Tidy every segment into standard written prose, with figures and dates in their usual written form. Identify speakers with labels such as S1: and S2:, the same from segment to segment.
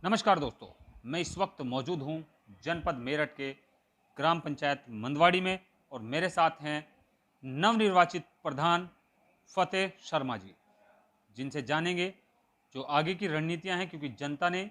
S1: नमस्कार दोस्तों, मैं इस वक्त मौजूद हूं जनपद मेरठ के ग्राम पंचायत मंदवाड़ी में और मेरे साथ हैं नवनिर्वाचित प्रधान फतेह शर्मा जी, जिनसे जानेंगे जो आगे की रणनीतियां हैं, क्योंकि जनता ने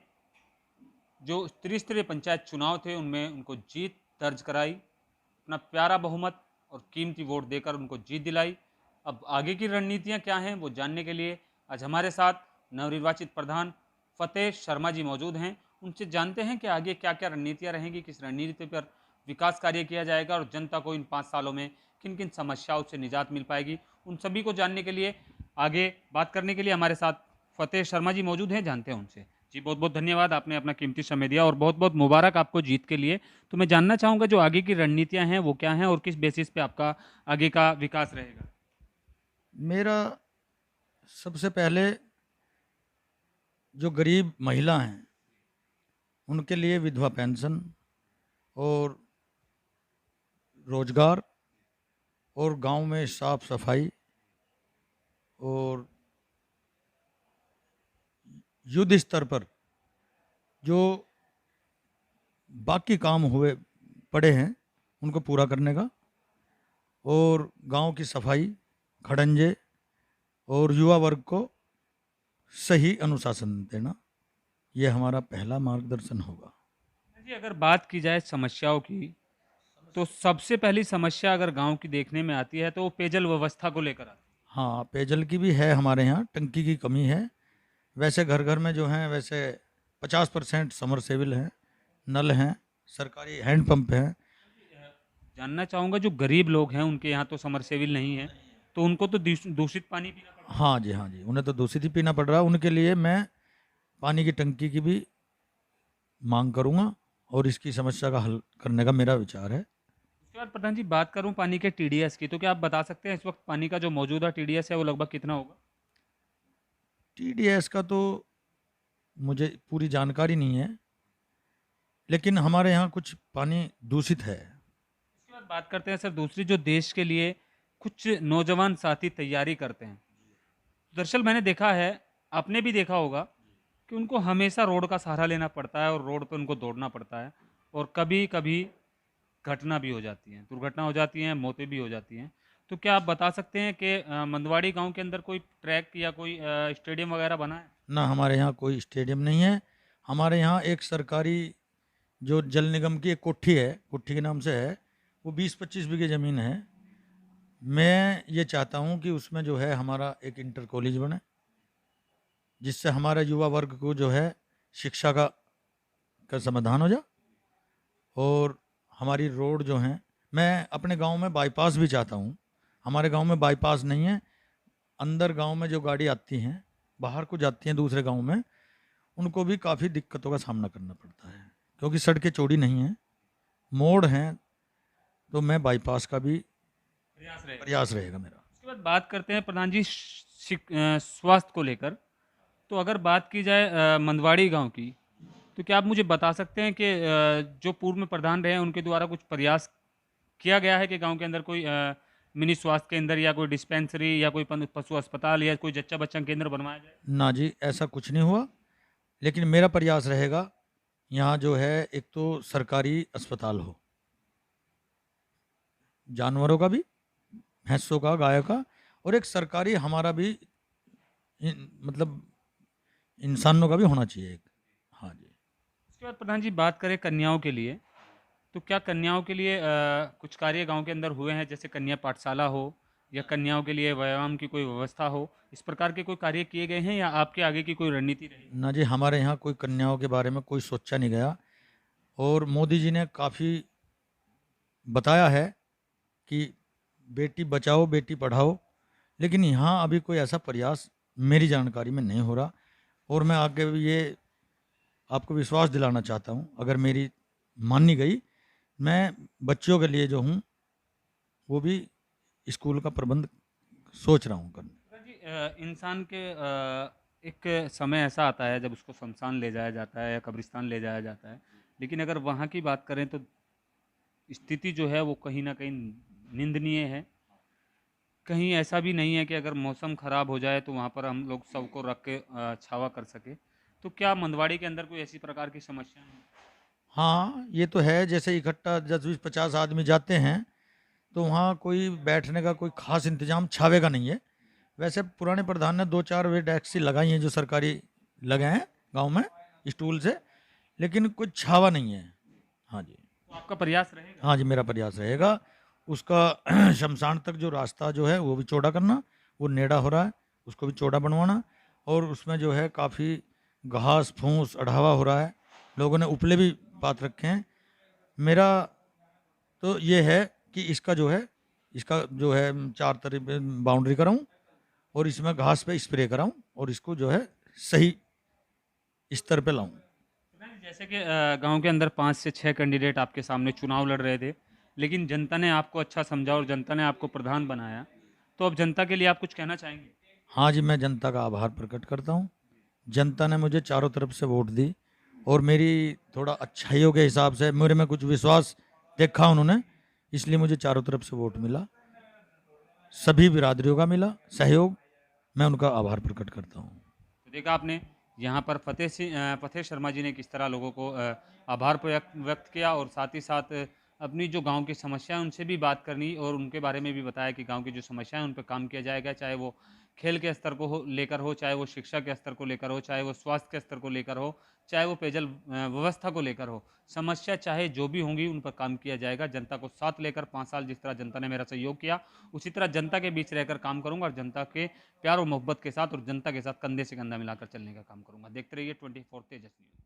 S1: जो त्रिस्तरीय पंचायत चुनाव थे उनमें उनको जीत दर्ज कराई, अपना प्यारा बहुमत और कीमती वोट देकर उनको जीत दिलाई। अब आगे की रणनीतियां क्या हैं वो जानने के लिए आज हमारे साथ नवनिर्वाचित प्रधान फतेह शर्मा जी मौजूद हैं। उनसे जानते हैं कि आगे क्या क्या रणनीतियां रहेंगी, किस रणनीति पर विकास कार्य किया जाएगा और जनता को इन 5 सालों में किन किन समस्याओं से निजात मिल पाएगी। उन सभी को जानने के लिए आगे बात करने के लिए हमारे साथ फतेह शर्मा जी मौजूद हैं, जानते हैं उनसे। जी बहुत बहुत धन्यवाद, आपने अपना कीमती समय दिया और बहुत बहुत मुबारक आपको जीत के लिए। तो मैं जानना चाहूँगा जो आगे की रणनीतियाँ हैं वो क्या हैं और किस बेसिस पे आपका आगे का विकास रहेगा।
S2: मेरा सबसे पहले जो गरीब महिला हैं उनके लिए विधवा पेंशन और रोजगार और गांव में साफ सफाई और युद्ध स्तर पर जो बाकी काम हुए पड़े हैं उनको पूरा करने का और गांव की सफाई खड़ंजे और युवा वर्ग को सही अनुशासन देना, ये हमारा पहला मार्गदर्शन होगा।
S1: जी अगर बात की जाए समस्याओं की, तो सबसे पहली समस्या अगर गांव की देखने में आती है तो वो पेयजल व्यवस्था को लेकर आती
S2: हाँ, पेयजल की भी है, हमारे यहाँ टंकी की कमी है। वैसे घर घर में जो हैं वैसे 50% समरसेबिल हैं, नल हैं, सरकारी हैंडपंप हैं।
S1: है। जानना चाहूँगा जो गरीब लोग हैं उनके यहाँ तो समरसेबिल नहीं है, तो उनको तो दूषित पानी पीना पड़ता है।
S2: हाँ जी, हाँ जी, उन्हें तो दूषित ही पीना पड़ रहा है। उनके लिए मैं पानी की टंकी की भी मांग करूँगा और इसकी समस्या का हल करने का मेरा विचार है।
S1: उसके बाद प्रधान जी बात करूं पानी के टीडीएस की, तो क्या आप बता सकते हैं इस वक्त पानी का जो मौजूदा टीडीएस है वो लगभग कितना होगा।
S2: टीडीएस का तो मुझे पूरी जानकारी नहीं है, लेकिन हमारे यहाँ कुछ पानी दूषित है।
S1: इसके बाद बात करते हैं सर दूसरी, जो देश के लिए कुछ नौजवान साथी तैयारी करते हैं। दरअसल मैंने देखा है, आपने भी देखा होगा कि उनको हमेशा रोड का सहारा लेना पड़ता है और रोड पे उनको दौड़ना पड़ता है और कभी कभी घटना भी हो जाती है, दुर्घटना हो जाती है, मौतें भी हो जाती हैं। तो क्या आप बता सकते हैं कि मंदवाड़ी गांव के अंदर कोई ट्रैक या कोई स्टेडियम वगैरह बना है।
S2: ना हमारे यहाँ कोई स्टेडियम नहीं है। हमारे यहाँ एक सरकारी जो जल निगम की एक कोठी है, कोठी के नाम से है, वो 20-25 बीघे ज़मीन है। मैं ये चाहता हूँ कि उसमें जो है हमारा एक इंटर कॉलेज बने, जिससे हमारे युवा वर्ग को जो है शिक्षा का समाधान हो जाए। और हमारी रोड जो हैं, मैं अपने गांव में बाईपास भी चाहता हूँ। हमारे गांव में बाईपास नहीं है। अंदर गांव में जो गाड़ी आती हैं, बाहर को जाती हैं दूसरे गांव में, उनको भी काफ़ी दिक्कतों का सामना करना पड़ता है, क्योंकि सड़कें चौड़ी नहीं हैं, मोड़ हैं। तो मैं बाईपास का भी
S1: प्रयास रहेगा।
S2: प्रयास रहेगा मेरा।
S1: उसके बाद बात करते हैं प्रधान जी स्वास्थ्य को लेकर। तो अगर बात की जाए मंदवाड़ी गांव की, तो क्या आप मुझे बता सकते हैं कि जो पूर्व में प्रधान रहे हैं उनके द्वारा कुछ प्रयास किया गया है कि गांव के अंदर कोई मिनी स्वास्थ्य केंद्र या कोई डिस्पेंसरी या कोई पशु अस्पताल या कोई जच्चा बच्चा केंद्र बनवाया जाए।
S2: ना जी, ऐसा कुछ नहीं हुआ, लेकिन मेरा प्रयास रहेगा यहाँ जो है एक तो सरकारी अस्पताल हो, जानवरों का भी, भैंसों का, गायों का, और एक सरकारी हमारा भी मतलब इंसानों का भी होना चाहिए एक। हाँ जी।
S1: उसके बाद प्रधान जी बात करें कन्याओं के लिए, तो क्या कन्याओं के लिए कुछ कार्य गांव के अंदर हुए हैं, जैसे कन्या पाठशाला हो या कन्याओं के लिए व्यायाम की कोई व्यवस्था हो, इस प्रकार के कोई कार्य किए गए हैं या आपके आगे की कोई रणनीति रहेगी।
S2: ना जी, हमारे यहाँ कोई कन्याओं के बारे में कोई सोचा नहीं गया। और मोदी जी ने काफ़ी बताया है कि बेटी बचाओ बेटी पढ़ाओ, लेकिन यहाँ अभी कोई ऐसा प्रयास मेरी जानकारी में नहीं हो रहा। और मैं आगे भी ये आपको विश्वास दिलाना चाहता हूँ, अगर मेरी मानी गई, मैं बच्चों के लिए जो हूँ वो भी स्कूल का प्रबंध सोच रहा हूँ करने।
S1: जी इंसान के एक समय ऐसा आता है जब उसको शमशान ले जाया जाता है या कब्रिस्तान ले जाया जाता है, लेकिन अगर वहाँ की बात करें तो स्थिति जो है वो कहीं ना कहीं निंदनीय है। कहीं ऐसा भी नहीं है कि अगर मौसम ख़राब हो जाए तो वहाँ पर हम लोग सबको रख के छावा कर सके। तो क्या मंदवाड़ी के अंदर कोई ऐसी प्रकार की समस्या है?
S2: हाँ, ये तो है, जैसे इकट्ठा 10-20-50 आदमी जाते हैं तो वहाँ कोई बैठने का कोई खास इंतजाम छावे का नहीं है। वैसे पुराने प्रधान ने 2-4 वे डेस्क सी लगाई हैं जो सरकारी लगे हैं गांव में स्टूल से, लेकिन कुछ छावा नहीं है। हाँ जी।
S1: तो आपका प्रयास रहेगा?
S2: हाँ जी, मेरा प्रयास रहेगा उसका शमशान तक जो रास्ता जो है वो भी चौड़ा करना, वो नेड़ा हो रहा है उसको भी चौड़ा बनवाना, और उसमें जो है काफ़ी घास फूस अढ़ावा हो रहा है, लोगों ने उपले भी पात रखे हैं। मेरा तो ये है कि इसका जो है 4 तरफ बाउंड्री कराऊं और इसमें घास पे स्प्रे कराऊं और इसको जो है सही स्तर पे लाऊं।
S1: जैसे कि गांव के अंदर 5 से 6 कैंडिडेट आपके सामने चुनाव लड़ रहे थे, लेकिन जनता ने आपको अच्छा समझा और जनता ने आपको प्रधान बनाया, तो अब जनता के लिए आप कुछ कहना चाहेंगे?
S2: हाँ जी, मैं जनता का आभार प्रकट करता हूँ। जनता ने मुझे चारों तरफ से वोट दी और मेरी थोड़ा अच्छाइयों के हिसाब से मेरे में कुछ विश्वास देखा उन्होंने, इसलिए मुझे चारों तरफ से वोट मिला, सभी बिरादरियों का मिला सहयोग। मैं उनका आभार प्रकट करता हूँ।
S1: तो देखा आपने यहाँ पर फतेह शर्मा जी ने किस तरह लोगों को आभार व्यक्त किया और साथ ही साथ अपनी जो गांव की समस्या है उनसे भी बात करनी और उनके बारे में भी बताया कि गांव की जो समस्या है उन पर काम किया जाएगा, चाहे वो खेल के स्तर को लेकर हो, चाहे वो शिक्षा के स्तर को लेकर हो, चाहे वो स्वास्थ्य के स्तर को लेकर हो, चाहे वो पेयजल व्यवस्था को लेकर हो। समस्या चाहे जो भी होंगी उन पर काम किया जाएगा। जनता को साथ लेकर 5 साल जिस तरह जनता ने मेरा सहयोग किया, उसी तरह जनता के बीच रहकर काम करूंगा और जनता के प्यार और मोहब्बत के साथ और जनता के साथ कंधे से कंधा मिलाकर चलने का काम करूंगा। देखते रहिए 24 तेजस न्यूज।